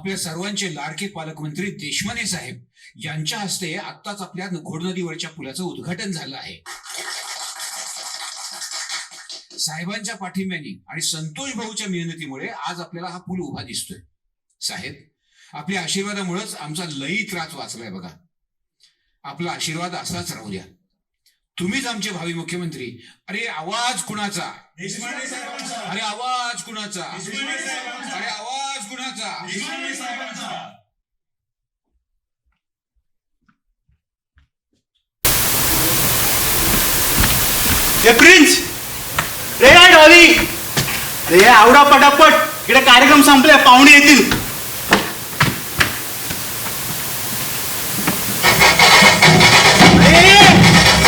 आपल्या सर्वांचे लाडके पालकमंत्री देशमाने साहेब यांच्या हस्ते आत्ताच आपल्या घोडनदीवरच्या पुलाचं उद्घाटन झालं आहे. साहेबांच्या पाठिंब्याने आणि संतोष भाऊच्या मेहनतीमुळे आज आपल्याला हा पूल उभा दिसतोय. साहेब, आपल्या आशीर्वादामुळेच आमचा लई त्रास वाचलाय बघा. आपला आशीर्वाद असाच राहू द्या. तुम्हीच आमचे भावी मुख्यमंत्री. अरे आवाज कुणाचा? देशमाने साहेबांचा. अरे आवाज कुणाचा? देशमाने साहेबांचा. अरे आवाज कुणाचा? देशमाने साहेबांचा. प्रिन्स रे डॉली रे आवडा पटापट, इकडे कार्यक्रम संपले, पाहुणे येतील.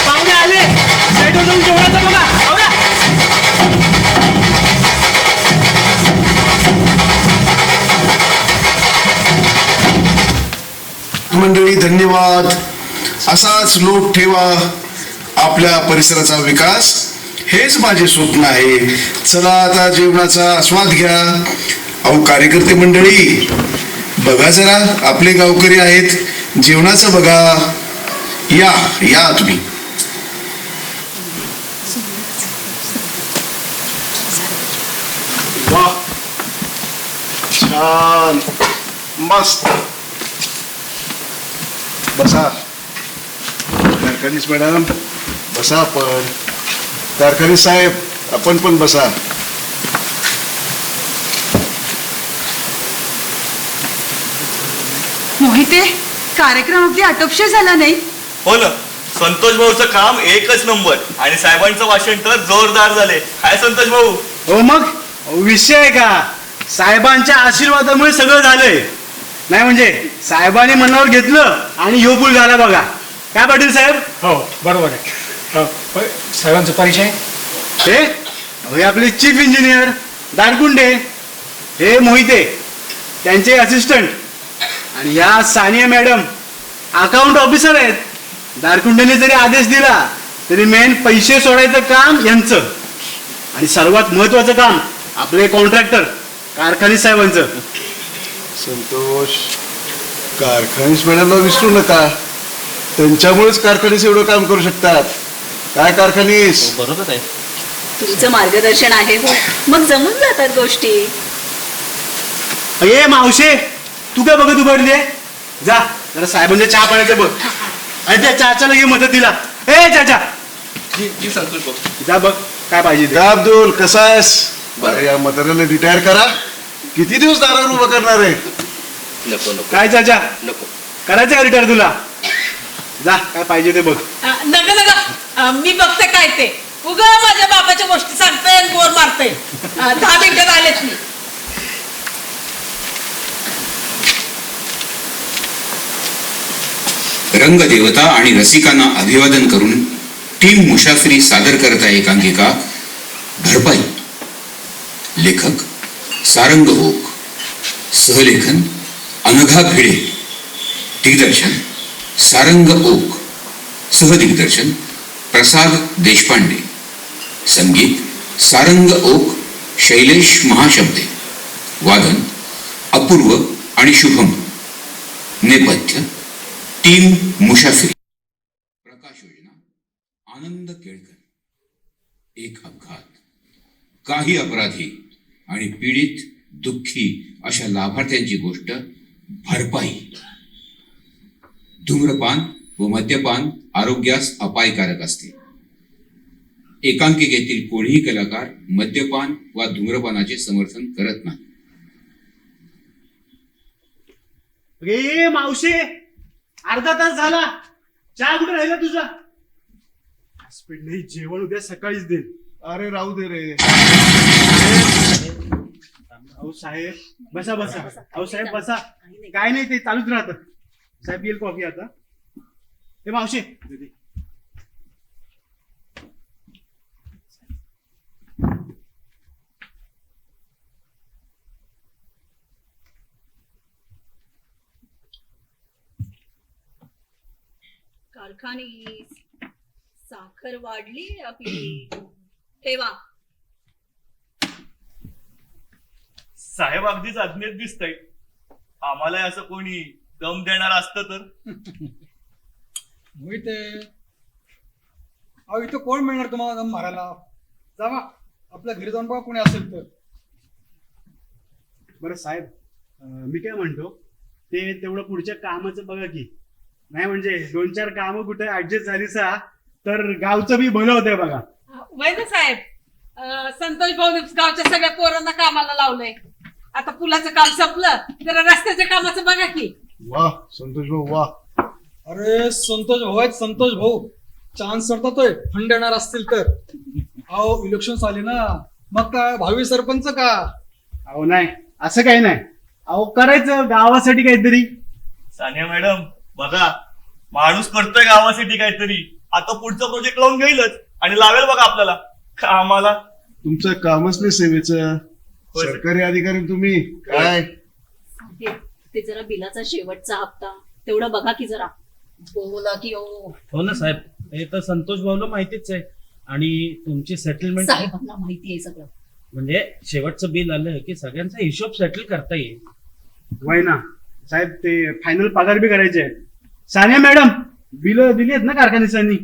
पाहुणे आले, साईडवर जाऊन जेवणाचं बघा. आवडा मंडळी, धन्यवाद. असाच लोट ठेवा आपल्या परिसराचा विकास, हेच माझे स्वप्न आहे. चला आता जेवणाचा आस्वाद घ्या. अहो कार्यकर्ते मंडळी, बघा जरा, आपले गावकरी आहेत, जेवणाचं बघा. या या तुम्ही. वाह, छान, मस्त. बसा. कारखानीस मॅडम बसा. आपण कारखानी साहेब, आपण पण बसा. मोहिते, कार्यक्रम अगदी आटोपशीर झाला नाही? हो ना, संतोष भाऊचं काम एकच नंबर आणि साहेबांचं भाषण तर जोरदार झाले. काय संतोष भाऊ? हो मग विषय का, साहेबांच्या आशीर्वादामुळे सगळं झालंय. नाही म्हणजे साहेबांनी मनावर घेतलं आणि ह्यो पूल झाला बघा. काय पाटील साहेब? हो बरोबर आहे. साहेबांचा परिचय? हे आपले चीफ इंजिनियर दारकुंडे, हे मोहिते त्यांचे असिस्टंट, आणि या सानिया मॅडम अकाउंट ऑफिसर आहेत. दारकुंडेने जरी आदेश दिला तरी मेन पैसे सोडायचं काम यांचं, आणि सर्वात महत्वाचं काम आपले कॉन्ट्रॅक्टर कारखानी साहेबांचं. संतोष, कारखानीस मॅडमला विसरू नका. त्यांच्यामुळेच कारखानीस एवढं काम करू शकतात. काय कारखानीस? बरोबर आहे. तुमचं मार्गदर्शन आहे हो, मग जमून जातात गोष्टी. ए मावशे, तू काय बघत उभारली आहे? जा जरा साहेबांच्या चहा पाण्याचं बघ, आणि त्या चहाच्या लगे मदतीला. ए चाचा, संतोष भाऊ, जा बघ काय पाहिजे ते. का अब्दुल, कसा आहेस? अरे या म्हाताऱ्याला रिटायर करा. किती दिवस दारावर उभं करणार आहे? नको नको काय चाचा, नको. करायचं का रिटायर तुला? जा काय पाहिजे ते बघ. नका नका, मी बघते काय ते. उगा माझ्या बापाच्या गोष्टी सांगते आणि बोर मारते. 10 मिनिटात आलेच मी. रंगदेवता आणि रसिकांना अभिवादन करून टीम मुसाफिरी सादर करत आहे एकांकिका भरपाई. लेखक सारंग ओक, सहलेखन अनघा भिडे, दिग्दर्शन सारंग ओक, सहदिग्दर्शन प्रसाद देशपांडे, संगीत सारंग ओक, शैलेश महाशब्दे, वादन अपूर्व आणि शुभम, नेपथ्य टीम मुसाफिरी, प्रकाश योजना आनंद केळकर. एक अपघात, काही अपराधी आणि पीडित दुःखी अशा लाभार्थ्यांची गोष्ट भरपाई. धूम्रपान व मद्यपान आरोग्यास अपायकारक असते. एकांकिकेतील कोणीही कलाकार मद्यपान वा धूम्रपानाचे समर्थन करत नाही. ए मावशे, अर्धा तास झाला, चहा कुठे राहिला तुझा? स्पीड नाही, जेवण उद्या सकाळीच दे. अरे राहू दे रे. अहो साहेब बसा बसा. अहो साहेब बसा. काय नाही, ते चालूच राहतं. साहेब येईल कॉफी आता. हे मावशे दे. कारखानी साखर वाढली आपली. ठेवा. साहेब अगदीच अज्ञात दिसतंय. आम्हाला असं कोणी दम देणार असतं तर. मोहिते अहो इथं कोण मिळणार तुम्हाला दम मारायला? जावा आपल्या घरी जाऊन बघा कोणी असेल तर. बरं साहेब, मी काय म्हणतो, ते तेवढं पुढच्या कामाचं बघा की. नाही म्हणजे 2-4 कामं कुठे ऍडजस्ट झाली सा तर गावचं बी भलं होतंय बघा. वैद्य साहेब, संतोष भाऊ गावच्या सगळ्या पोरांना कामाला लावलंय. आता पुलाचं काम संपलं, जरा रस्त्याच्या कामाचं बघा की. वाह संतोष भाऊ वाह. अरे संतोष भाऊ आहेत, संतोष भाऊ. चान्स सरतोय फंड देणार असतील तर. अहो इलेक्शन आले ना, मग काय भावी सरपंच का? अहो नाही, असं काही नाही. अहो करायचं गावासाठी काहीतरी. सानिया मॅडम बघा, माणूस करतोय गावासाठी काहीतरी. आता पुढचा प्रोजेक्ट लावून घेईलच आणि लावेल बघा आपल्याला कामाला. तुमचं कामच नाही सेवेचं. होय. सरकारी अधिकारी तुम्ही काय. ते जरा बिलाचा शेवटचा हप्ता तेवढं बघा की जरा. बोला की हो ना साहेब, हे तर संतोष भाऊला माहितीच आहे. आणि तुमची सेटलमेंट साहेबांना माहिती आहे सगळं. म्हणजे शेवटचं बिल आलं की सगळ्यांचा हिशोब सेटल करता येईल. वय ना साहेब, ते फायनल पगार बी करायचे आहेत. सानिया मॅडम बिल दिली आहेत ना कारखान्यानी?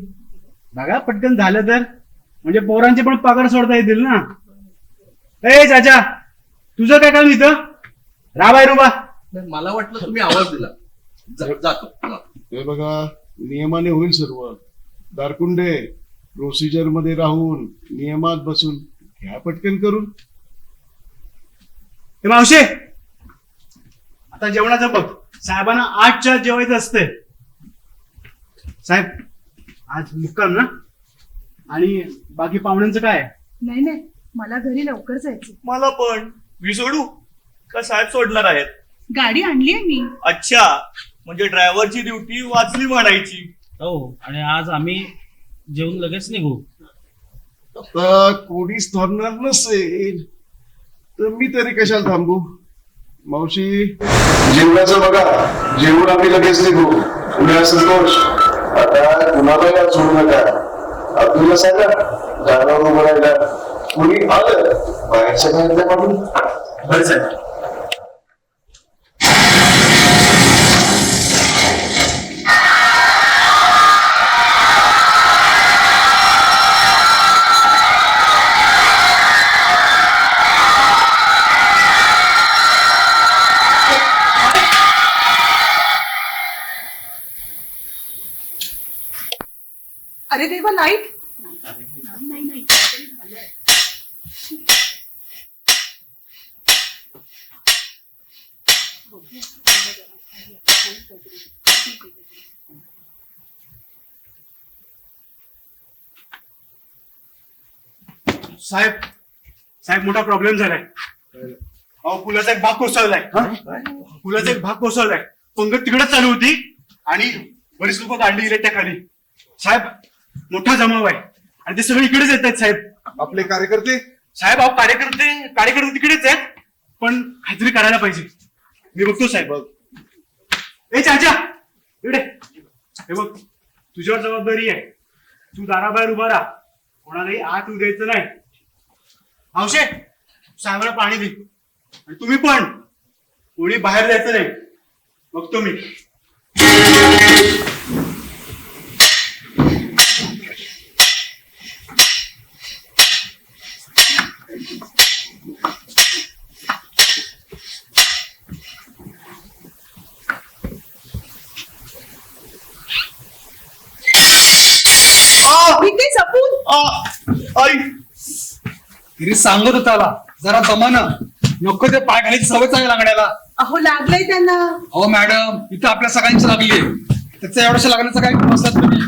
बघा पटकन झालं तर, म्हणजे पोरांचे पण पगार सोडता येतील ना. ए चाचा, तुझं काय काम इथं? राबाय रुबा. मला वाटलं तुम्ही आवाज दिला. जातो. हे बघा, नियमाने होईल सर्व. दारकुंडे प्रोसिजर मध्ये राहून नियमात बसून घ्या पटकन करून. हे मावशे, आता जेवणाचं बघ. साहेबांना 8च्या जेवायचं असते. साहेब आज मुक्काम ना? आणि बाकी पाहुण्यांचं काय? नाही नाही, मला घरी लवकर जायचं. मला पण. मी सोडू का साहेब सोडणार आहेत? गाडी आणली आहे मी. अच्छा, म्हणजे ड्रायव्हरची ड्युटी वाचली म्हणायची. हो, आणि आज आम्ही जेवून लगेच निघू. आता कोणीच थांबणार नसेल तर मी तरी कशाला थांबू. मावशी जेवणाचं बघा, जेवण आम्ही लगेच निघू. उद्या संतोष, आता कुणाला सोडू नका. अब्दुलला सांगा जाणार उभं राहिला. कोणी आलं बाहेरच्या घरातल्या म्हणून. बरं साहेब. अरे देवा, लाईट. नाही साहेब, साहेब मोठा प्रॉब्लेम झालाय. अहो पुलाचा एक भाग कोसळलाय. पुलाचा एक भाग कोसळलाय. पंगत तिकडे चालू होती आणि बरीच लोक काढली गेले त्या खाली. साहेब मोठा जमाव आहे आणि ते सगळे इकडेच येत आहेत साहेब. आपले कार्यकर्ते. साहेब अहो कार्यकर्ते तिकडेच आहेत, पण काहीतरी करायला पाहिजे. मी बघतो साहेब. ए चाचा इकडे हे बघ, तुझ्यावर जबाबदारी आहे. तू दाराबाहेर उभा राहा, कोणालाही आत येऊ द्यायचं नाही. मावशे साहेबांना पाणी दे. आणि तुम्ही पण कोणी बाहेर जायचं नाही. बघतो मी. आई तरी सांगत होताला जरा दमानं, नको ते पाय घालायची सवय चांगली लागण्याला. अहो लागलंय त्यांना. अहो मॅडम, इथं आपल्या सगळ्यांची लागली. त्याच्या एवढ्याशा लागण्याचं काय असतात तुम्ही?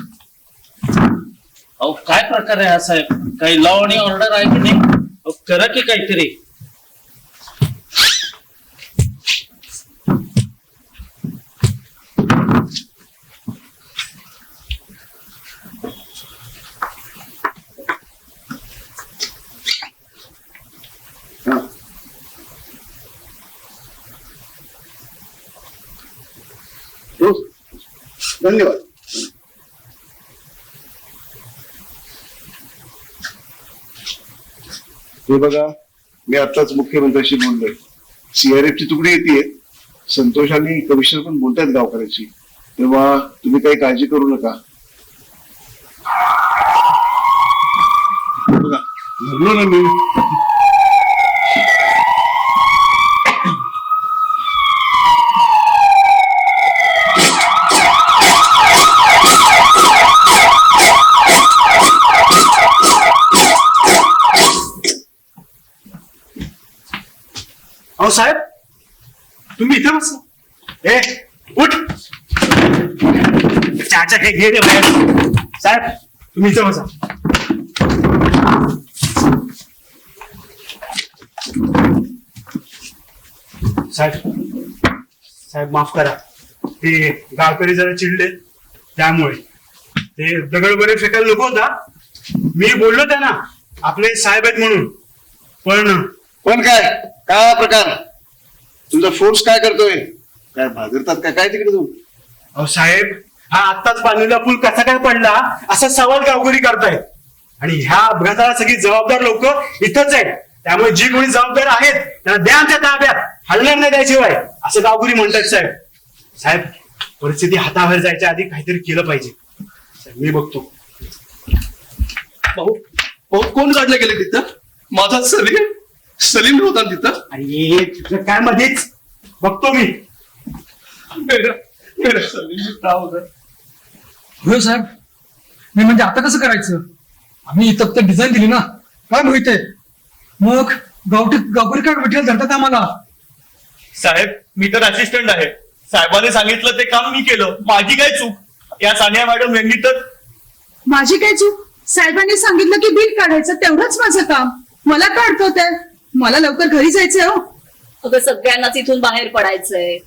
अहो काय प्रकार आहे हा साहेब? काही लॉ आणि ऑर्डर आहे की नाही? अहो, करा की काहीतरी. धन्यवाद. हे बघा, मी आताच मुख्यमंत्र्यांशी बोललोय. CRF ची तुकडी येते संतोष आणि कमिशनर पण बोलतायत गावकऱ्याची, तेव्हा तुम्ही काही काळजी करू नका. बघा म्हणलो ना मी. अहो साहेब, तुम्ही इथे बसा. ए उठ, चहाच्या काही घे रे बाहेर. साहेब तुम्ही इथे बसा. साहेब माफ करा, ते गावकरी जरा चिडले त्यामुळे. ते दगड बरे फेकायला नको होता. मी बोललो त्यांना आपले साहेब आहेत म्हणून, पण काय प्रकार? तुमचा फोर्स काय करतोय? काय भाजरतात काय तिकडे जाऊन? अहो साहेब, हा आत्ताच बांधलेला पूल कसा काय पडला असा सवाल गावकरी करतायत. आणि ह्या अपघाताला सगळी जबाबदार लोक इथंच आहेत. त्यामुळे जी कोणी जबाबदार आहेत त्यांना द्या आमच्या ताब्यात, हलणार नाही त्याशिवाय, असं गावकरी म्हणतात. साहेब परिस्थिती हाताबाहेर जायच्या आधी काहीतरी केलं पाहिजे. मी बघतो. भाऊ भाऊ कोण काढलं गेले तिथं? माझा सलीम होता तिथं. अरे तुझं काय मध्येच बघतो मी. होय साहेब, मी म्हणजे आता कसं करायचं? आम्ही इथं फक्त डिझाईन दिली ना, काय माहितीये? मग गावकरी काय विठ्ठल धरतात आम्हाला? साहेब मी तर असिस्टंट आहे. साहेबांनी सांगितलं ते काम मी केलं. माझी काय चूक? या सानिया मॅडम यांनी तर. माझी काय चूक? साहेबांनी सांगितलं की बिल काढायचं, तेवढंच माझं काम. मला काढतो मला लवकर घरी जायचंय. हो अगं सगळ्यांनाच इथून बाहेर पडायचंय.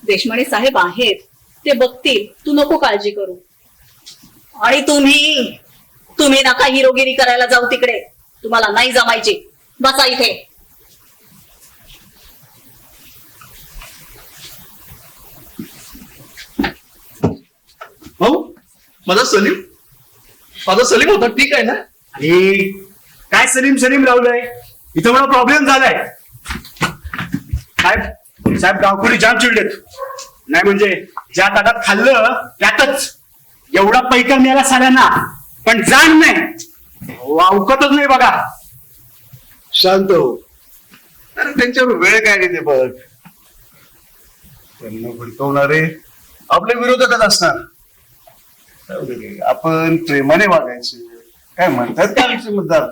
देशमाने साहेब आहेत, ते बघतील, तू नको काळजी करू. आणि तुम्ही नका हिरोगिरी करायला जाऊ तिकडे. तुम्हाला नाही जमायची. बसा इथे. भाऊ माझा सलीम होता, ठीक आहे ना? अरे काय सलीम लावलंय इथं? मला प्रॉब्लेम झालाय. साहेब गावकरी जाम चिडलेत. नाही म्हणजे ज्या ताटात खाल्लं त्यातच एवढा पैका मिळाला साऱ्यांना, पण जाण नाही, अवकतच नाही बघा. शांत हो. अरे त्यांच्यावर वेळ काय घेते बघ. त्यांना भडकवणारे आपले विरोधकच असणार. आपण प्रेमाने वागायचे. काय म्हणतात का आमचे मुद्दार?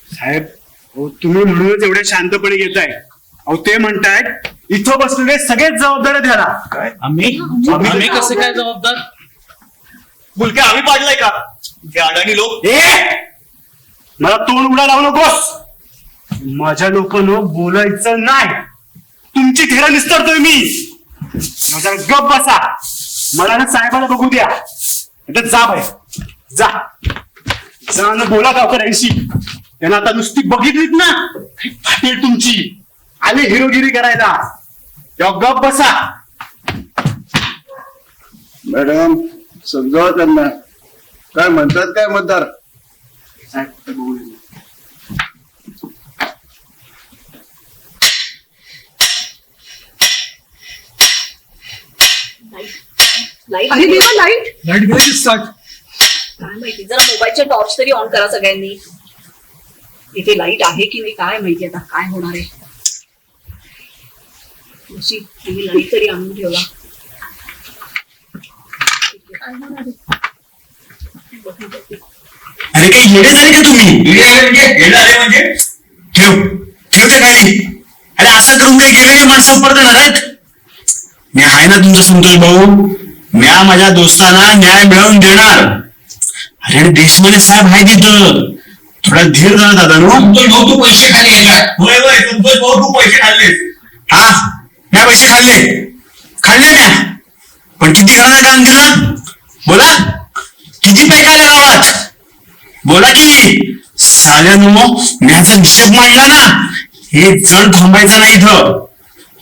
साहेब तुम्ही म्हणूनच एवढे शांतपणे घेताय. अहो ते म्हणतायत इथं बसलेले सगळेच जबाबदार आहेत ह्याला. काय आम्ही कसे काय जबाबदार? मुलगा आम्ही पाडलाय का? हे अडाणी लोक. मला तोंड उडा लावू नकोस. माझ्या लोकांना बोलायचं नाही. तुमची थेरा निस्तरतोय मी. माझा गप बसा. मला ना साहेबाला बघू द्या. आता जा बाहेर, जा न बोला गावकऱ्यांशी. त्यांना आता नुसती बघितलीत ना फाटेल तुमची. आले हिरोगिरी करायला. तेव्हा गप बसा. मॅडम समजावा त्यांना. काय म्हणतात काय मतदार? साहेब बघू दे. लाईट अरे देवा, लाईट लाईट गेली स्टार्ट. काय माहिती, जरा मोबाईलचे टॉर्च तरी ऑन करा सगळ्यांनी. इथे लाईट आहे की नाही काय माहिती. आता काय होणार आहे? अशी लाईट तरी आणून ठेवला. अरे काही येडे झाले का तुम्ही? म्हणजे ठेव त्या खाली. अरे असं करून काही गेलेले माणसं उपर करणार आहेत? मी आहे ना तुमचा संतोष भाऊ. मी माझ्या दोस्तांना न्याय मिळवून देणार. अरे आणि देशमाने साहेब आहे तिथं. थोडा धीर धरा दादा. संतोष भाऊ तू पैसे खाल्ले का? होय संतोष भाऊ तू पैसे खाल्लेस. हा म्या पैसे खाल्ले म्या. पण किती घराला काम दिलं? बोला किती पैका आल्या गावात? बोला की. साल्यानो म्याचा हिशोब मांडला ना. हे जण थांबायचं नाही इथं.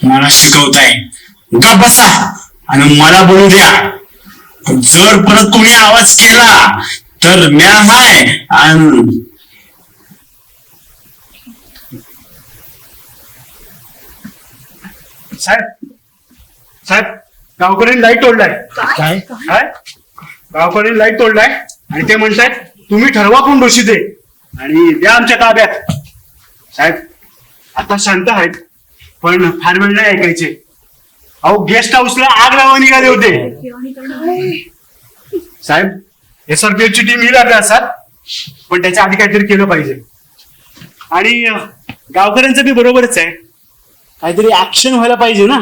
मला शिकवताय. गप बसा आणि मला बोलू द्या. जर परत कोणी आवाज केला तर म्या हाय. आणि साहेब साहेब गावकऱ्यांनी लाईट तोडलाय. काय काय गावकऱ्यांनी लाईट तोडलाय आणि ते म्हणतायत तुम्ही ठरवा कोण दोषी दे आणि द्या आमच्या ताब्यात. साहेब आता शांत आहेत पण फार वेळ नाही ऐकायचे. अहो गेस्ट हाऊसला आग लावा निघाले होते. साहेब SRPF ची टीम येईल आपल्या असतात पण त्याच्या आधी काहीतरी केलं पाहिजे. आणि गावकऱ्यांचं बी बरोबरच आहे, काहीतरी ऍक्शन व्हायला पाहिजे ना.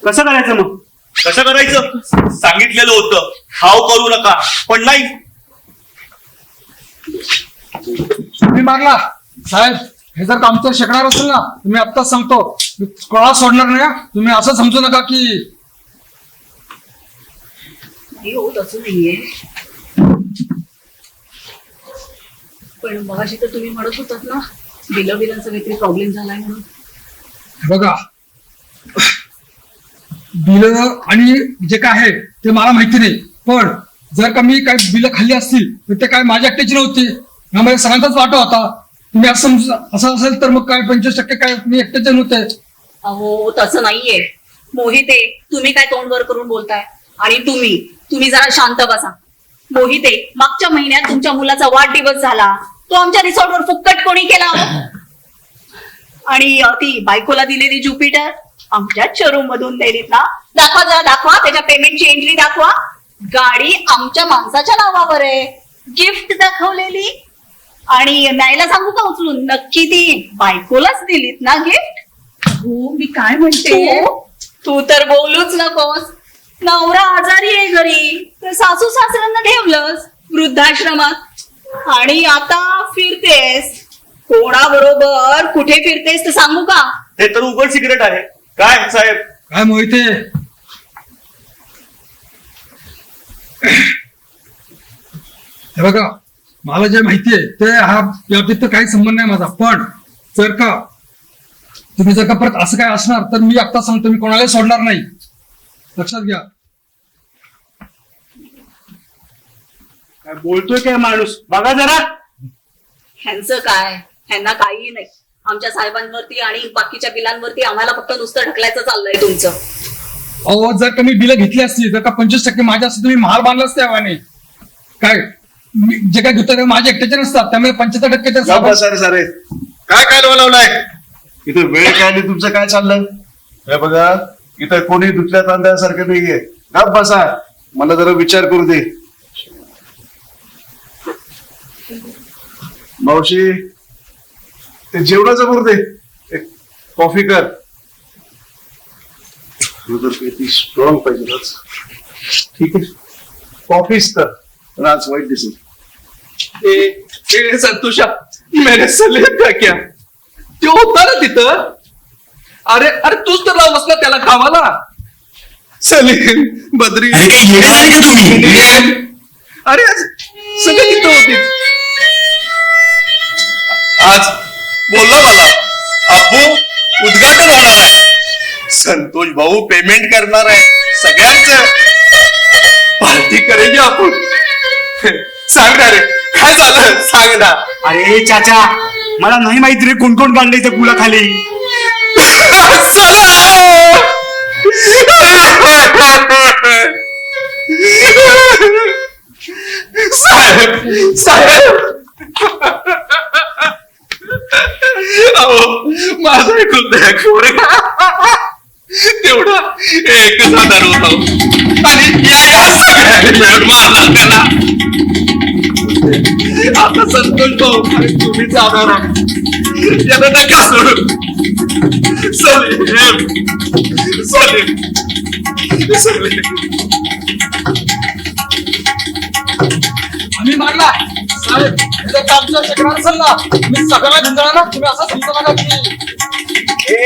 कसं करायचं मग? कसं करायचं सांगितलेलं होतं, हाव करू नका, पण नाही. तुम्ही मारला साहेब, हे जर का आमचं शिकणार असेल ना, तुम्ही आत्ताच सांगतो मी कोणाला सोडणार नाही हा. तुम्ही असं समजू नका की नाही हो, तसं नाहीये. पण मगाशी तर तुम्ही म्हणत होतात ना बिलांचा काहीतरी प्रॉब्लेम झालाय म्हणून. हे बघा बिल आणि जे काय आहे ते मला माहिती नाही, पण जर का मी काही बिल खाल्ली असतील तर ते काय माझ्या एकट्याची नव्हती, यामध्ये सगळ्यांचाच वाटा होता. तुम्ही असं असं असेल तर मग काय 25% काय मी एकट्याचे नव्हते. अहो तसं नाहीये मोहिते, तुम्ही काय तोंड वर करून बोलताय. आणि तुम्ही जरा शांत बसा. मोहिते, मागच्या महिन्यात तुमच्या मुलाचा वाढदिवस झाला, तो आमच्या रिसॉर्टवर फुक्कट कोणी केला हो? आणि ती बायकोला दिलेली ज्युपिटर आमच्या शोरूम मधून दिलीत ना. दाखवा जरा, दाखवा त्याच्या पेमेंटची एंट्री दाखवा. गाडी आमच्या माणसाच्या नावावर आहे, गिफ्ट दाखवलेली. आणि न्यायला सांगू का उचलून, नक्की ती बायकोलाच दिलीत ना गिफ्ट. हो मी काय म्हणते, तू तर बोलूच नकोस. नवरा आजारी आहे घरी, तर सासू सासऱ्यांना ठेवलंस वृद्धाश्रमात आणि आता फिरतेस. कोणाबरोबर कुठे फिरतेस तर सांगू का? हे तर उघड सिक्रेट आहे. काय साहेब? काय मोहिते, हे बघा मला जे माहिती आहे ते हा याबाबतीत काही संबंध नाही माझा, पण जर का तुम्ही जर का परत असं काय असणार तर मी आत्ता सांगतो मी कोणालाही सोडणार नाही, लक्षात घ्या. काय बोलतोय काय माणूस, बघा जरा. ह्यांचं काय, ह्यांना काहीही नाही. आमच्या साहेबांवरती आणि बाकीच्या बिलांवरती आम्हाला फक्त नुसतं ढकलायचं चाललंय तुमचं. अहो जर का मी बिलं घेतली असती, जर का 25% माझ्या असते तुम्ही महाल बांधला असते आव्हाने. काय जे काय घेतो ते माझ्या एकट्याचे नसतात, त्यामुळे 75% तर साहेब- सारे सारे काय काय बोलावलाय इथं, वेळ काय नाही तुमचं, काय चाललंय हे बघा. इथं कोणी दुसऱ्या तांदळासारखं नाहीये. गप बसा, मला जरा विचार करू दे. मावशी ते जेवणाचं करू दे, एक कॉफी कर. किती स्ट्रॉंग पाहिजे आज. ठीक आहे कॉफीच तर, पण आज वाईट दिसेल. ए संतोषा, मैंने सलीम का क्या, तो होता ना तिथं. अरे अरे तूच तर लावलंस ना त्याला कामाला. सलीम बद्री, अरे आज सगळे तिथं होते. आज बोलला मला अप्पू उद्घाटन होणार आहे, संतोष भाऊ पेमेंट करणार आहे सगळ्यांचं, पार्टी करेगी आपण. सांग ना रे काय झालं, सांग ना. अरे चाचा मला नाही माहिती रे कोण कोण काढले त्या पुलाखाली. साहेब साहेब, अहो माझा ऐकून तेवढा 1,000 होता आणि या सगळ्यांनी मिळून मला त्याला. आता संतोष भाऊ तुम्ही जाणार त्याला नका सोडू. सलीम सलीम सलीम, आम्ही मारला साहेब, जर का आमचं शिकणार असेल ना मी सगळ्यांना गुंतवणार ना. तुम्ही असं समजा नका की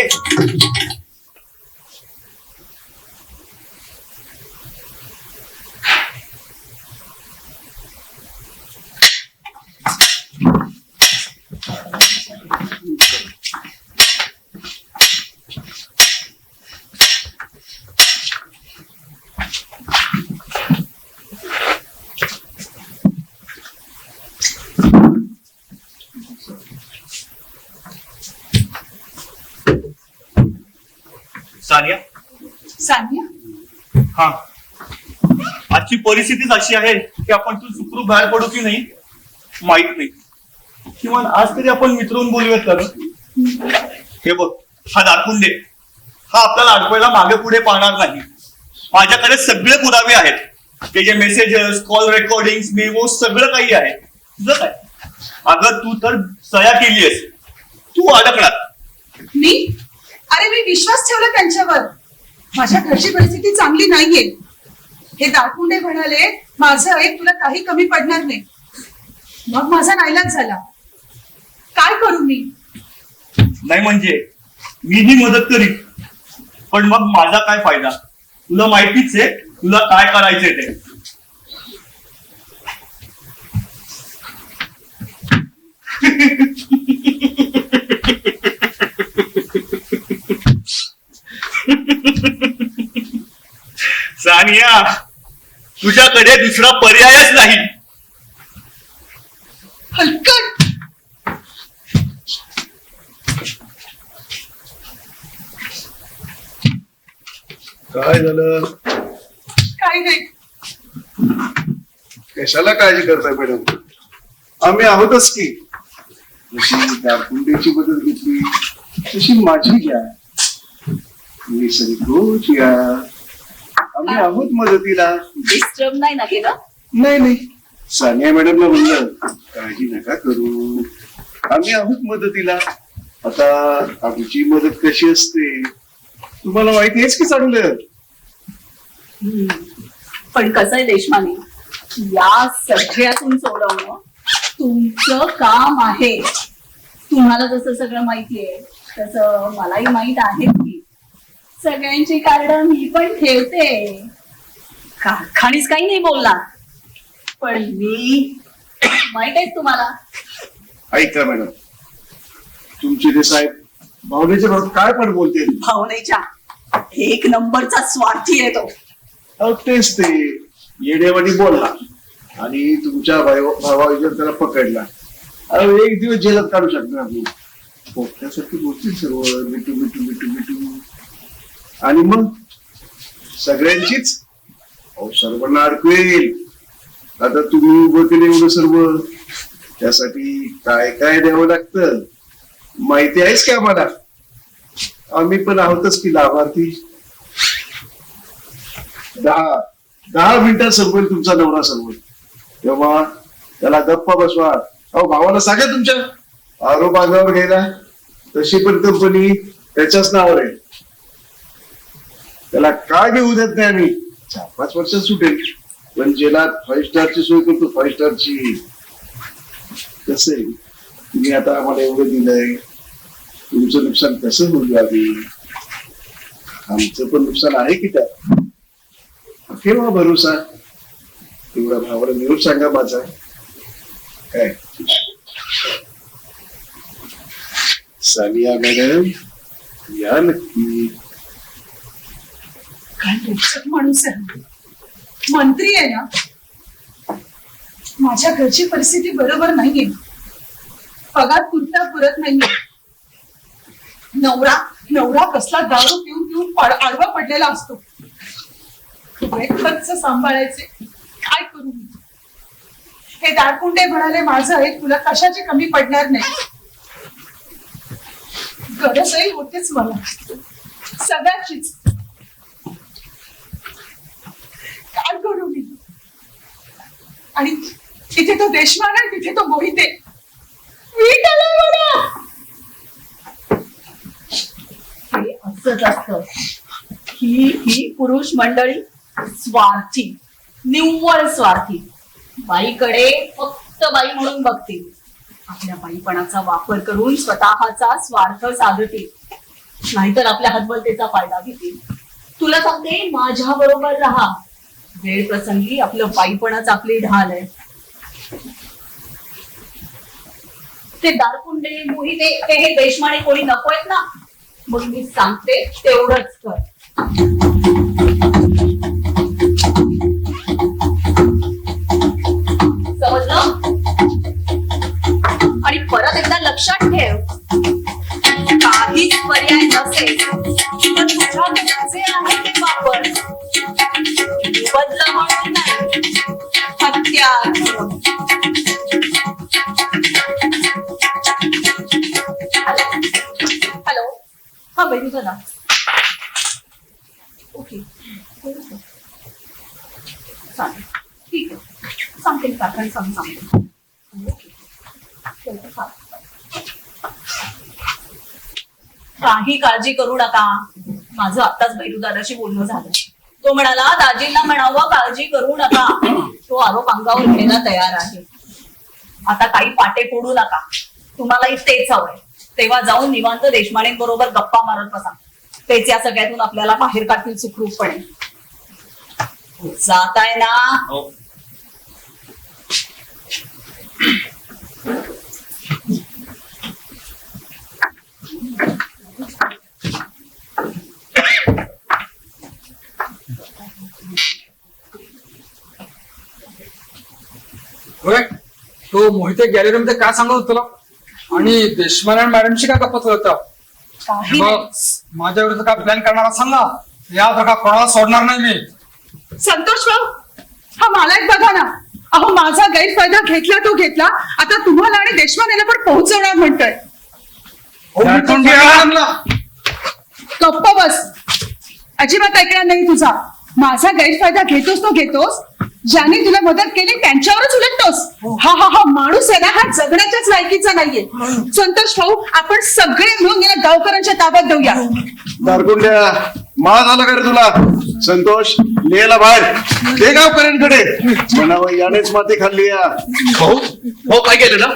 सानिया सानिया हा आजची परिस्थितीच अशी आहे की आपण तू सुखरूप बाहेर पडू की नाही माहित नाही. किमान आज तरी आपण मित्रवून बोलूयात का? हे बघ, हा दारकुंडे हा आपल्याला अडकवायला मागे पुढे पाहणार नाही. माझ्याकडे सगळे पुरावे आहेत. त्याचे मेसेजेस, कॉल रेकॉर्डिंग, मेमो सगळं काही आहे. तुझं काय? अगं तू तर सह्या केलीयस, तू अडकणार. मी विश्वास ठेवला त्यांच्यावर. माझ्या घरची परिस्थिती चांगली नाहीये. हे दारकुंडे म्हणाले माझं ऐक तुला काही कमी पडणार नाही. मग माझा नाईलाज झाला. काय करू मी? नाही म्हणजे मीही मदत करीन, पण मग माझा काय फायदा? तुला माहितीच आहे तुला काय करायचंय ते. सानिया, तुझ्याकडे दुसरा पर्यायच नाही. हलकट. काय झालं? काही नाही. कशाला काळजी करताय मॅडम? आम्ही आहोतच की. जशी दारकुंडेची मदत घेतली तशी माझी घ्या. मी संतोष या, आम्ही आहोत मदतीला. डिस्टर्ब नाही ना केलं? नाही सानिया मॅडमला म्हणलं काळजी नका करू, आम्ही आहोत मदतीला. आता आमची मदत कशी असते तुम्हाला माहिती आहेच की चांगलं. पण कसं आहे देशमाने, या सगळ्यातून सोडवणं तुमचं काम आहे. तुम्हाला जसं सगळं माहितीये तसं मलाही माहित आहे की सगळ्यांची कार्ड मी पण ठेवते. कारखानीच काही नाही बोलणार, पण मी माहित आहे तुम्हाला. ऐका मॅडम, तुमचे ते साहेब भावनेच्या बाबत काय पण बोलते. भावनेच्या एक नंबरचा स्वार्थी आहे तो. अहो तेच ते येडेवानी बोलला आणि तुमच्या भावावर त्याला पकडला. अहो एक दिवस जेलात काढू शकणार नाही. पोपट्यासारखी बोलतील सर्व मिठू मिठू मिठू मिठू. आणि मग सगळ्यांचीच अहो सर्वांना अडकवेल. आता तुम्ही उभं केलं एवढं सर्व, त्यासाठी काय काय द्यावं लागतं माहिती आहेच की आम्हाला. आम्ही पण आहोतच की लाभार्थी. 10 मिनिटात संपवेल तुमचा नवरा सर्व. तेव्हा त्याला गप्पा बसवा. अहो भावाला सांगा तुमच्या आरोप आगावर घ्यायला. तशी पण कंपनी त्याच्याच नावावर आहे. त्याला काय घेऊ देत नाही आम्ही. 4-5 वर्षात सुटेल, पण जेलात 5 स्टारची सोय करतो. 5 स्टारची. कसं आहे, तुम्ही आता आम्हाला एवढं दिलंय, तुमचं नुकसान कसं होईल आधी? आमचं पण नुकसान आहे की त्यात. ठेवा भरोसा. तेवढा भावाला निरोप सांगा माझा. काय सानिया मॅडम या नक्की. काय रोचक माणूस आहे. मंत्री आहे ना. माझ्या घरची परिस्थिती बरोबर नाहीये. पगार पुरत नाहीये. नवरा कसला दारू पिऊन आडवा पडलेला असतो. खर्च सांभाळायचे. काय करू मी? हे दारकुंडे म्हणाले माझं एक तुला कशाची कमी पडणार नाही. गरजही होतेच मला सगळ्याचीच. काय करू मी? आणि तिथे तो देशमान आहे, तिथे तो मोहिते. हे असंच असतं. ही पुरुष मंडळी स्वार्थी, निव्वळ स्वार्थी. बाईकडे फक्त बाई म्हणून बघतील. आपल्या बाईपणाचा वापर करून स्वतःचा स्वार्थ साधतील, नाहीतर आपल्या हतबलतेचा फायदा घेतील. तुला सांगते, माझ्या बरोबर राहा. वेळ प्रसंगी आपलं बाईपणाच आपली ढाल आहे. ते दारकुंडे, मोहिते, हे देशमाने कोणी नकोयत ना. मग मी सांगते तेवढंच कर. समजलं? आणि परत एकदा लक्षात ठेव, काहीच पर्याय नसेल तर तुझ्याकडे जे आहे ते वापर. तयार. हॅलो, हा बहिणी ना. ओके, चालेल, ठीक आहे. सांगते काकांनी सांगते. ओके, काही काळजी करू नका. माझं आत्ताच बैरू दादाशी बोलणं झालं. तो म्हणाला दाजींना म्हणावं काळजी करू नका. तो आरोप अंगावर घ्यायला तयार आहे. आता काही पाटे फोडू नका. तुम्हालाही तेच हवंय. तेव्हा जाऊन निवांत देशमानेंबरोबर गप्पा मारत बसा. तेच या सगळ्यातून आपल्याला बाहेर काढतील सुखरूपपणे. जाताय ना? हो. होय, तो मोहिते गॅलरीमध्ये काय सांगत होता तुला? आणि देशमाने मॅडमशी काय गप्पा होता? काही बघ, नाही. माझ्या विरुद्ध काय प्लॅन करणारा सांगा. या बघा, कोणाला सोडणार नाही मी. संतोष भाऊ, हा मला एक बघा ना. अहो, माझा गैरफायदा घेतला तो घेतला. आता तुम्हाला आणि देशमानेला पण पोहोचवणार म्हणतोय. गप्प बस. अजिबात ऐकणार नाही तुझा. माझा गैरफायदा घेतोस तो घेतोस. ज्याने तुला मदत केली त्यांच्यावरच उलटतोस. हा हा हा माणूस आहे ना, हा जगण्याच्याच लायकीचा नाहीये. संतोष भाऊ, आपण सगळे मिळून या गावकऱ्यांच्या ताब्यात देऊया. दारकुंड्या, मा झालं का रे तुला? संतोष, लिहायला बाहेर ते गावकऱ्यांकडे म्हणावं, यानेच माती खाल्ली या. भाऊ काय केलं ना?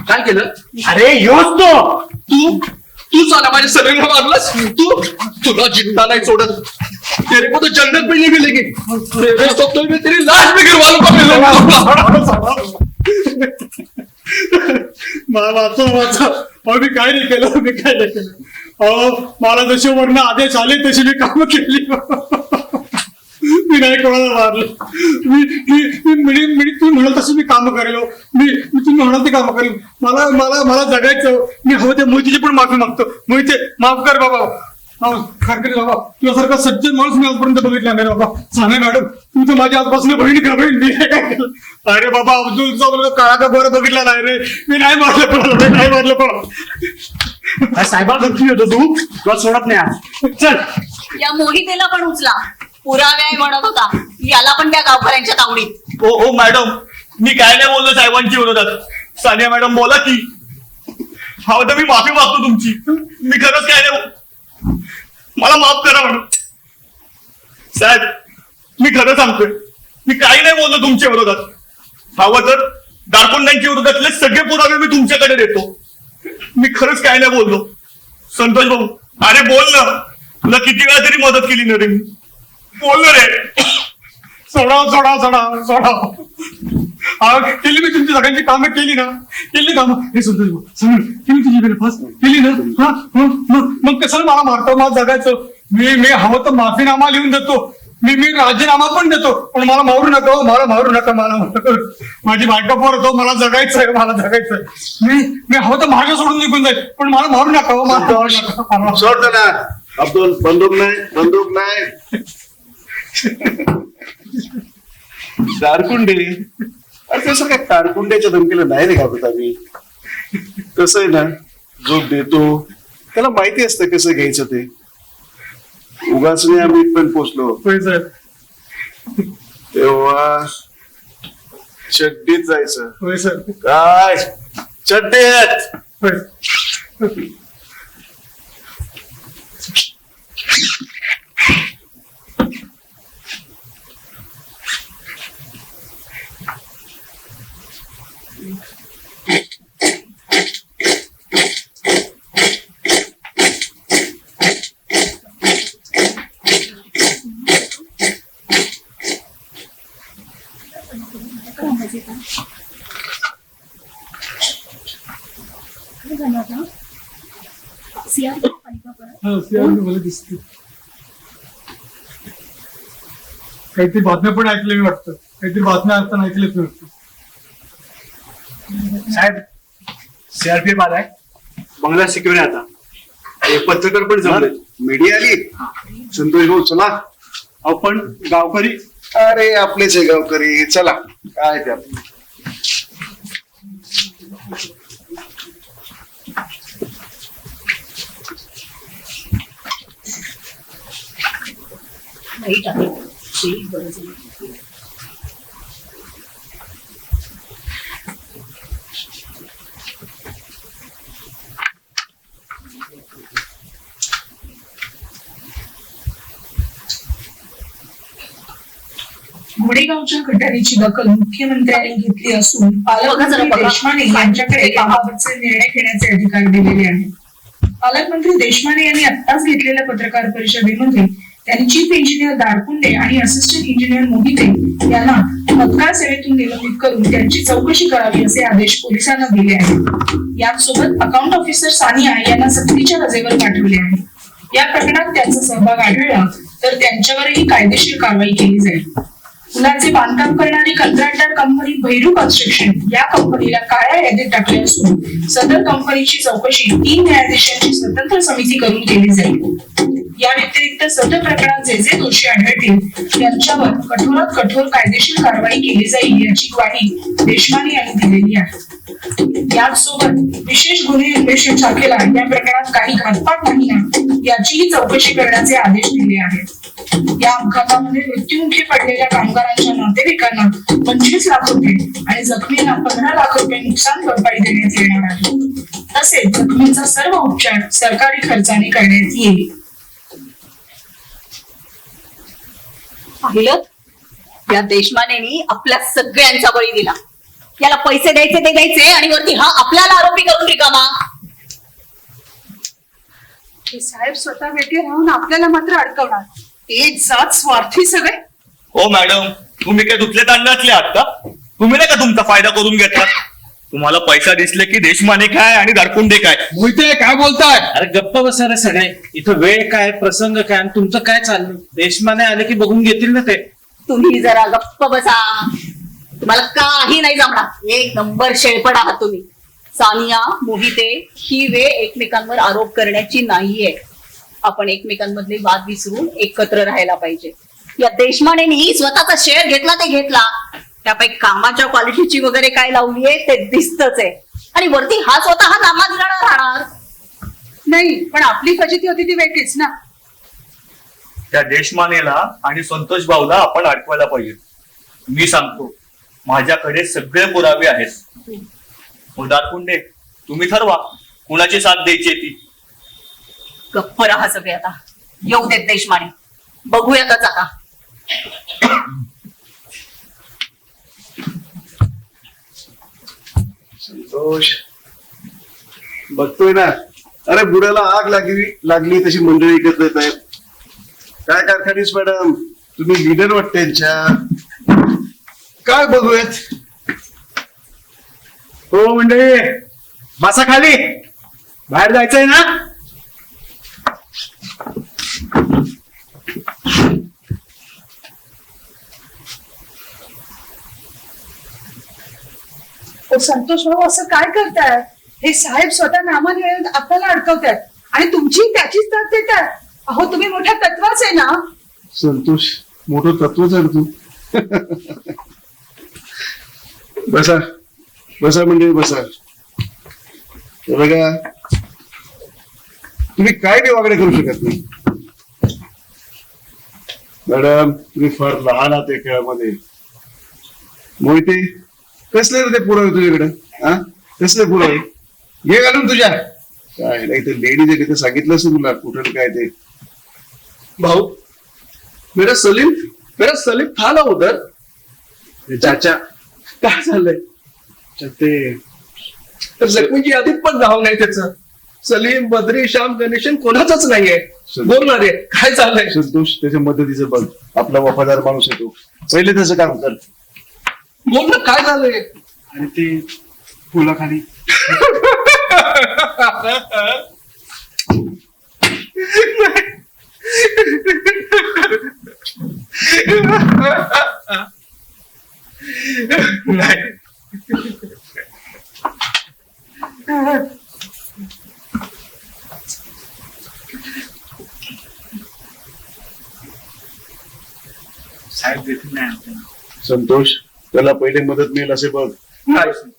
काय केलं? अरे योच तो. तू साला माझ्या शरीराला मारलास. तुला जिंदा नाही सोडत. तेरे को तो जन्नत में नहीं मिलेगी. तेरे स्वप्नों में तेरी लाश भी गिरवालू का मिलेगा. मी काय नाही केलं. मी काय नाही केलं. अहो, मला जसे वर्ण आदेश आले तशी मी कामं केली. मी नाही कोणाला मारलं. तुम्ही म्हणाल तसं मी कामं करेलो. मी तुम्ही म्हणाल ते कामं करेल. मला जगायचं. मी हवं त्या मोहितीची पण माफी मागतो. मोहिते, माफ कर बाबा. खरकरी बाबा, तुझ्यासारखा सज्जन माणूस मी आजपर्यंत बघितला नाही बाबा. साने मॅडम, तुम्ही तर माझ्या आजपासून बहिणी का बहीण. मी काय केलं? अरे बाबा, अब्दुलचा मुलगा काळा का बरं बघितला नाही रे. मी नाही मारलं कोणाला. मी नाही मारलं कोणाला. साहेबांना होतो तू तुला सोडत नाही आज. चल. या मोहितेला पण उचला. पुरावे म्हणत होता. याला पण त्या गावकऱ्यांच्या तावडीत. ओ मॅडम, मी काय नाही बोललो साहेबांच्या विरोधात. सानिया मॅडम बोला की. हा तर मी माफी मागतो तुमची. मी खरंच काय नाही. मला माफ करा म्हणून. साहेब, मी खरं सांगतोय. मी काही नाही बोललो तुमच्या विरोधात. हवं तर दारकुंड्यांच्या विरोधातले सगळे पुरावे मी तुमच्याकडे देतो. मी खरंच काय नाही बोललो. संतोष भाऊ, अरे बोल ना. तुला किती वेळा तरी मदत केली ना रे मी. बोल रे. सोडा. केली मी तुमची सगळ्यांची कामं केली ना. केली कामं. हे संतोष भाऊ, सांग, केली तुझी बेलफास केली ना. हा, मग कशाला मला मारतो? मला जगायचं. मी हवं तर माफीनामा लिहून देतो. मी राजीनामा पण देतो. पण मला मारू नका. मला माझी बायका पोर होतो. मला जगायचंय. मी हवं तर माझ्या सोडून निघून जाईल. पण मला मारू नका. सोड ना अब्दुल. बंदूक नाही. दारकुंडे, अरे तसं काय दारकुंड्याच्या धमकीला नाही रे घाबरत आम्ही. कसं आहे ना, जो देतो त्याला माहिती असतं कसं घ्यायचं ते. उगाच नाही आम्ही इथपर्यंत पोचलो. तेव्हा चड्डीत जायचं. होय सर. काय चड्डीत? मला दिसते. काहीतरी बातम्या पण ऐकल्या मी वाटतं. काहीतरी बातम्या असताना ऐकल्याच मी वाटतं. साहेब, सीआरपीएफ आलाय. बंगला सिक्युअर आहे आता. एक पत्रकार पण जमले. मीडिया आली. संतोष भाऊ चला. आपण गावकरी अरे आपलेच आहे गावकरी, चला काय ते आपलं. वाईट आहे ते गरज नाही. घोडेगावच्या घटनेची दखल मुख्यमंत्र्यांनी घेतली असून पालकमंत्री देशमाने यांच्याकडे याबाबतचे निर्णय घेण्याचे अधिकार दिलेले आहेत. पालकमंत्री देशमाने यांनी आत्ताच घेतलेल्या पत्रकार परिषदेमध्ये त्यांनी चीफ इंजिनियर दारकुंडे आणि असिस्टंट इंजिनियर मोहिते यांना तत्काळ सेवेतून निलंबित करून त्यांची चौकशी करावी असे आदेश पोलिसांना दिले आहेत. यासोबत अकाउंट ऑफिसर सानिया यांना सक्तीच्या रजेवर पाठवले आहे. या प्रकरणात त्यांचा सहभाग आढळला तर त्यांच्यावरही कायदेशीर कारवाई केली जाईल. पुलाचे बांधकाम करणारी कंत्राटदार कंपनी भैरू कन्स्ट्रक्शन या कंपनीला काळ्या यादीत टाकले असून सदर कंपनीची चौकशी 3 न्यायाधीशांची स्वतंत्र समिती करून केली जाईल. या व्यतिरिक्त सदर प्रकरणात जे जे दोषी आढळतील त्यांच्यावर कठोरात कठोर कायदेशीर कारवाई केली जाईल याची ग्वाही देशमाने यांनी दिलेली आहे. याचसोबत विशेष गुन्हे अन्वेषण शाखेला या प्रकरणात काही घातपात नाही ना याचीही चौकशी करण्याचे आदेश दिले आहेत. या अपघातामध्ये मृत्युमुखी पडलेल्या कामगारांच्या नातेवाईकांना 25 लाख रुपये आणि जखमींना 15 लाख रुपये नुकसान भरपाई देण्यात येणार आहे. तसेच जखमींचा सर्व उपचार सरकारी खर्चाने करण्यात येईल. पाहिलं, या देशमानेनी आपल्या सगळ्यांचा बळी दिला. याला पैसे द्यायचे ते द्यायचे आणि वरती हा आपल्याला आरोपी करून रिकामा. हे साहेब स्वतः वेगळे राहून आपल्याला मात्र अडकवणार. एक जात स्वार्थी सगळे. हो मॅडम, तुम्ही काय दुखले तांदळातले आहात का? तुम्ही नाही का तुमचा फायदा करून घेतला? तुम्हाला पैसा दिसले की देशमाने काय आणि दारकुंडे काय? मोहिते काय बोलताय? अरे गप्पा बसा रे सगळे. इथं वेळ काय, प्रसंग काय आणि तुमचं काय चाललं? देशमाने आले की बघून घेतील ना ते. तुम्ही जरा गप्प बसा. तुम्हाला काही नाही जमणार. 1 नंबर शेळपट आहात तुम्ही. सानिया, मोहिते, ही वेळ एकमेकांवर आरोप करण्याची नाहीये. आपण एकमेकांमधले वाद विसरून एकत्र राहायला पाहिजे. या देशमानेनी स्वतःचा शेअर घेतला ते घेतला. त्यापैकी कामाच्या क्वालिटीची वगैरे काय लावलीये ते दिसतच आहे. आणि वरती हा स्वतः नामांतर राहणार नाही, पण आपली फजिती होती ती वेगळीच ना. त्या देशमानेला आणि संतोष भाऊला आपण अडकवायला पाहिजे. मी सांगतो, माझ्याकडे सगळे पुरावे आहेत. दारकुंडे, तुम्ही ठरवा कुणाची साथ द्यायची ती. गप्प राहा सगळे. आता येऊ देत देशमाने, बघूयातच आता. संतोष बघतोय ना, अरे बुड्याला आग लागली तशी मंडळी एकत्र येत आहेत. काय कारखानीस मॅडम, तुम्ही लीडर वाटते यांच्या. काय बघूयात. हो मंडळी, बसा खाली. बाहेर जायचंय ना? संतोष भाऊ असं काय करताय? हे साहेब स्वतः नामाने आपल्याला अडकवतात आणि तुमची त्याचीच साथ देतात. अहो, तुम्ही मोठ्या तत्वाच आहे ना. संतोष मोठं तत्वच आहे तू. बसा बसा मंडळी बसा. हे बघा, तुम्ही काय देवाकडे करू शकत नाही. मॅडम, तुम्ही फार लहान आहात या खेळामध्ये. मोहिते, कसले रे ते पुरावे तुझ्याकडे? हा, कसले पुरावे? हे घालून तुझ्या काय नाही. ते लेडीज आहे तिथे सांगितलं असं तुला कुठं काय ते. भाऊ, मेरा सलीम था ना उधर. चाचा काय झालंय? ते तर जखमीची यादीत पण नाव नाही त्याचं. सलीम, बद्री, श्याम, गणेशन कोणाचंच नाहीये. बोल ना रे, काय चाललंय? संतोष, त्याच्या मदतीचं बघ. आपला वफादार माणूस आहे तो. पहिले त्याचं काम कर. बोल ना, काय झालंय? आणि ते फुलाखाली नाही. साहेब साहेब देतील नाही आपल्याला. संतोष त्याला पहिले मदत मिळेल असे बघ. नाही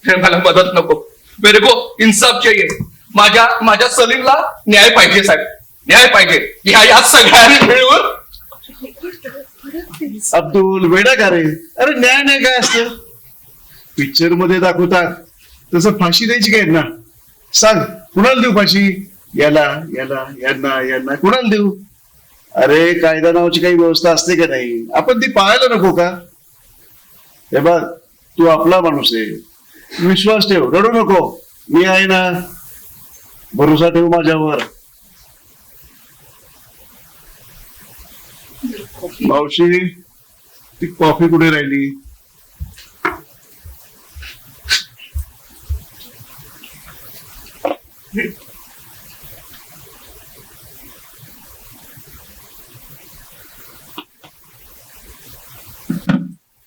हे मला मदत नको. मेरे को इंसाफ चाहिए. माझ्या सलीमला न्याय पाहिजे साहेब. न्याय पाहिजे. या सगळ्यांनी मिळून. अब्दुल वेडा का रे? अरे न्याय नाही काय असतं? पिक्चर मध्ये दाखवतात तसं फाशी द्यायची काय ना? सांग कुणाला देऊ फाशी? याला याला यांना यांना कुणाला देऊ? अरे कायदा नावाची काही व्यवस्था असते का नाही? आपण ती पाहायला नको का? हे बघ तू आपला माणूस आहे, विश्वास ठेव, रडू नको, मी आहे ना, भरोसा ठेव माझ्यावर. मावशी ती कॉफी कुठे राहिली?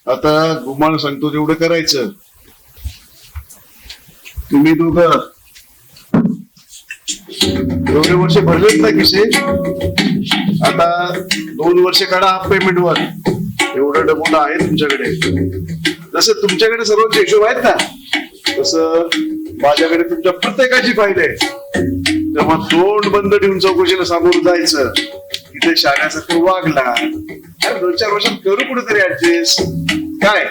आता गुमान सांगतो तेवढं करायचं. तुम्ही दोघं एवढे वर्ष भरलेत ना किसे, आता 2 वर्ष काढा हाफ पेमेंट वर. एवढं डबल आहे तुमच्याकडे. जसं तुमच्याकडे सर्वांचे हिशोब आहेत ना, तसं माझ्याकडे तुमच्या प्रत्येकाची फाईल आहे. तेव्हा तोंड बंद ठेवून चौकशीला सामोरं जायचं. इथे शाळासारखं वागला 2-4 वर्षात करू कुठेतरी ऍडजस्ट. काय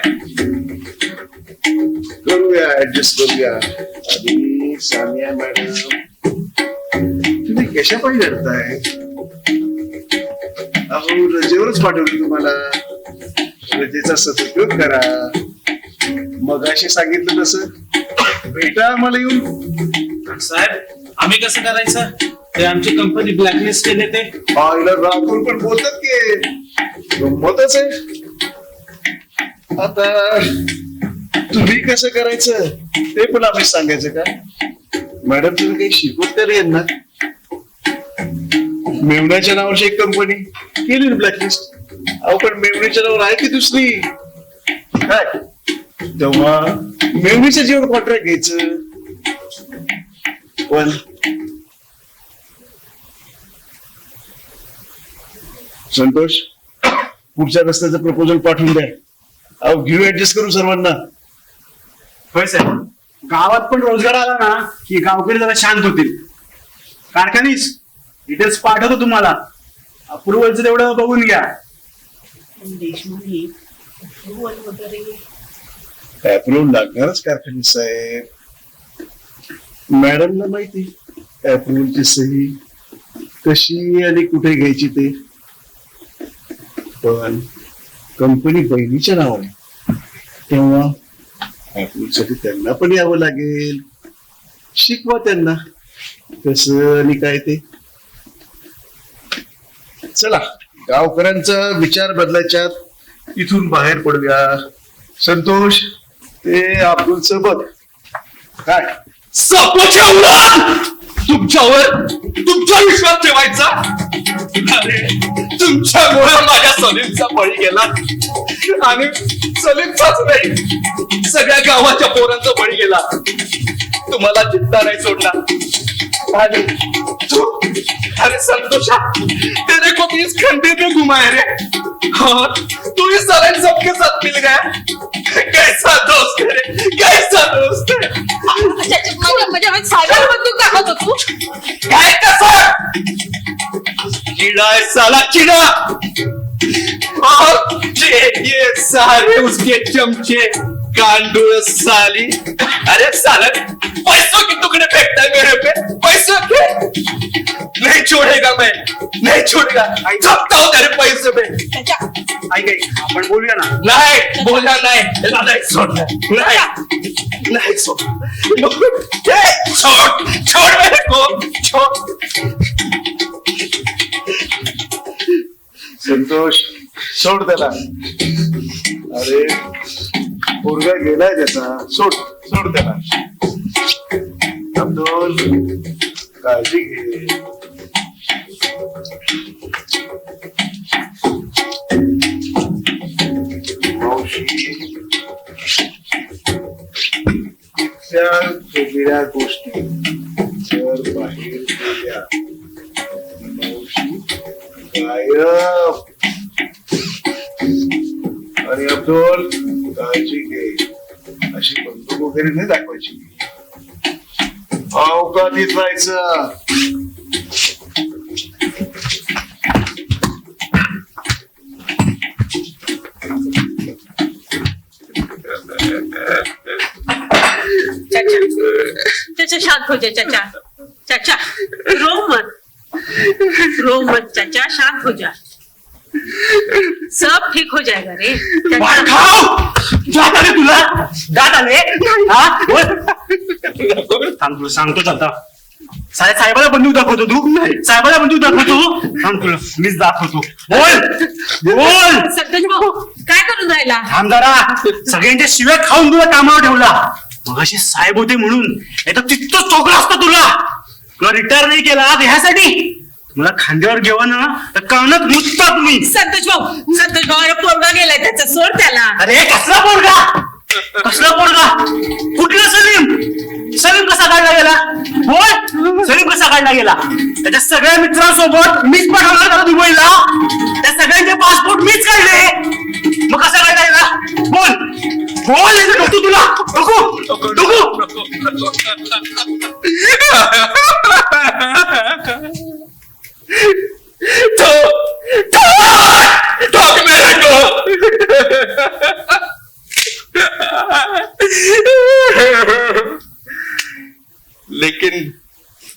करूया, ऍडजस्ट करूया. आणि सानिया मॅडम तुम्ही कशा पाहिजे लढताय? अहो रजेवरच पाठवली तुम्हाला. रजेचा सदुपयोग करा. मग असे सांगितलं तसं भेटा आम्हाला येऊन. साहेब आम्ही कसं करायचं? ते आमची कंपनी ब्लॅकलिस्ट केले ते. आईला राखून पण बोलतात की गंमतच आहे. आता तुम्ही कसं करायचं ते पण आम्ही सांगायचं का? मॅडम तुम्ही काही शिकवत तरी यांना. मेवण्याच्या नावाची एक कंपनी केली ब्लॅकलिस्ट. अहो पण मेवणीच्या नावावर आहे की दुसरी काय? तेव्हा मेवणीच्या जीवन कॉन्ट्रॅक्ट घ्यायचं. पण संतोष पुढच्या रस्त्याचं प्रपोजल पाठवून द्या. अहो घेऊ ऍडजस्ट करू सर्वांना. होय साहेब, गावात पण रोजगार आला ना की गावकरी जरा शांत होतील. कारखानीस डिटेल्स पाठवतो तुम्हाला. अप्रुव्हलचं तेवढं बघून घ्या. देशमुखी वगैरे अप्रुव्हल लागणारच कारखाने साहेब. मॅडमला माहिती अप्रुव्हलची सही कशी आणि कुठे घ्यायची ते. पण कंपनी बहिणीच्या नावाने, तेव्हा अप्रुव्हलसाठी त्यांना पण यावं लागेल. शिकवा त्यांना कसं आणि काय ते. चला गावकऱ्यांचा विचार बदलायच्यात इथून बाहेर पडूया. संतोष ते अब्दुलचं बघ काय. सापाच्या उडान तुमच्यावर तुमचा विश्वास ठेवायचा. अरे तुमच्यामुळे माझ्या सलीमचा बळी गेला. आणि सलीमचाच नाही, सगळ्या गावाच्या पोरांचा बळी गेला. तुम्हाला चिंता नाही सोडणार. आणि अरे संतोषा तेरे को 20 घंटे में घुमाए रे. और तू इस साले सबके साथ मिल गया. कैसा दोस्त है रे, कैसा दोस्त है. म्हणजे साहेबांबद्दल काय होत तू? काय कसं चिड़ा है साला चिड़ा. और ये सारे उसके चमचे कांडूळ साली. अरे साला पैसों के टुकड़े फेंकता है मेरे पे. पैसों के नहीं छोड़ेगा मैं, नहीं छोड़ेगा. छपता हूँ तेरे पैसे पे. ऐक आपण बोलूया ना. नहीं बोला नहीं, नहीं छोड़ना, नहीं नहीं छोड़. छोड़ छोड़ मेरे को छोड़. संतोष सोड त्याला. अरे पोरगा गेलाय त्याचा. सोड सोड त्याला. अब्दुल काळजी घे. मावशी इतक्या वेगळ्या गोष्टी जर बाहेर गेल्या मावशी गायब. अतुल काळजी घे, अशी बंदूक वगैरे नाही दाखवायची. अवकाळीत राहायचं. चाचा शांत हो जा चाचा. चाचा रो मत चाचा, शांत हो जा. सब ठीक हो जाएगा रे मार चाचा. खाओ जात आले तुला, जात आले हा बोल. थांब तुला सांगतोच आता. साहेबाला बंदूक दाखवतो तू, साहेबाला बंदूक दाखवतो. थांब तुला मीच दाखवतो. बोल संतोष भाऊ काय करून राहिला? थांब जरा. सगळ्यांच्या शिव्या खाऊन तुला कामावर ठेवला. मग असे साहेब होते म्हणून आता तिथंच चोकला असता तुला. तुला रिटायर नाही केला आज ह्यासाठी. मला खांद्यावर घेवा ना तर कानात मुसता तुम्ही. संतोष भाऊ अरे पोरगा गेलाय त्याचा, सोड त्याला. अरे कसला पोरगा, कसला पोरगा, कुठला सलीम, सलीम कसा काढला गेला? बोल सलीम कसा काढला गेला? त्याच्या सगळ्या मित्रांसोबत मीच पाठवला त्याला दुबईला. त्या सगळ्यांचे पासपोर्ट मीच काढले. मग कसा काढला गेला? बोल नको तुला, लेकिन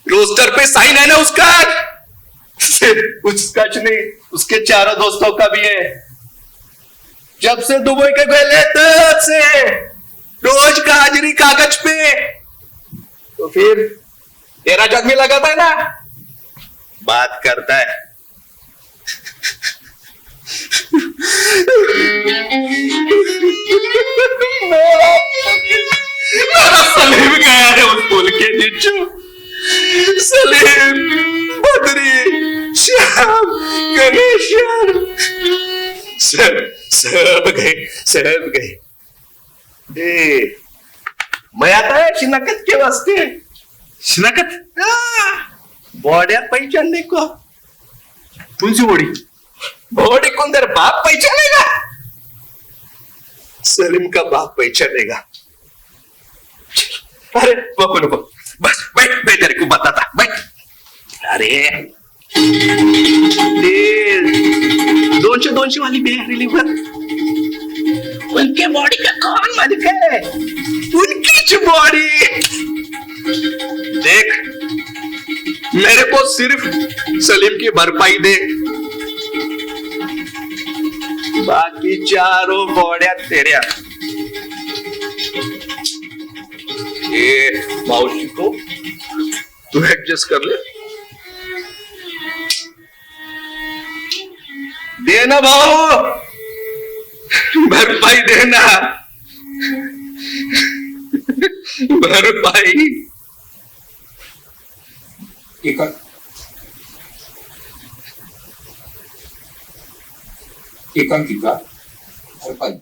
रोस्टर पे साइन है ना उसका. सिर्फ उसका नहीं, उसके चारों दोस्तों का भी है. जब से दुबई के गए तब से रोज का हाजिरी कागज पे. तो फिर तेरा जग में लगाता है ना, बात करता है. मेरा सलीम गया है उस पुल के नीचे. सलीम, बद्री, श्याम, गणेश सब गए. मैं आता है शिनाकत के वास्ते. शिनाकत बॉडी पहचानने को. कौन सी बॉडी? बॉडी कौन तेरा बाप पहचानेगा? सलीम का बाप पहचानेगा. अरे नको बस बैठ, मैं तेरे को बताता. बैठ. अरे ते 200 वाली बैग रिलीवर, उनके बॉडी का कौन मालिक है? उनकी बॉडी. देख, मेरे को सिर्फ सलीम की भरपाई दे, बाकी चारों बॉडिया तेऱ्या. ये मावशी को तू एडजस्ट कर ले. देना भाऊ, भरपाई देना, भरपाई. एकांकिका भरपाई.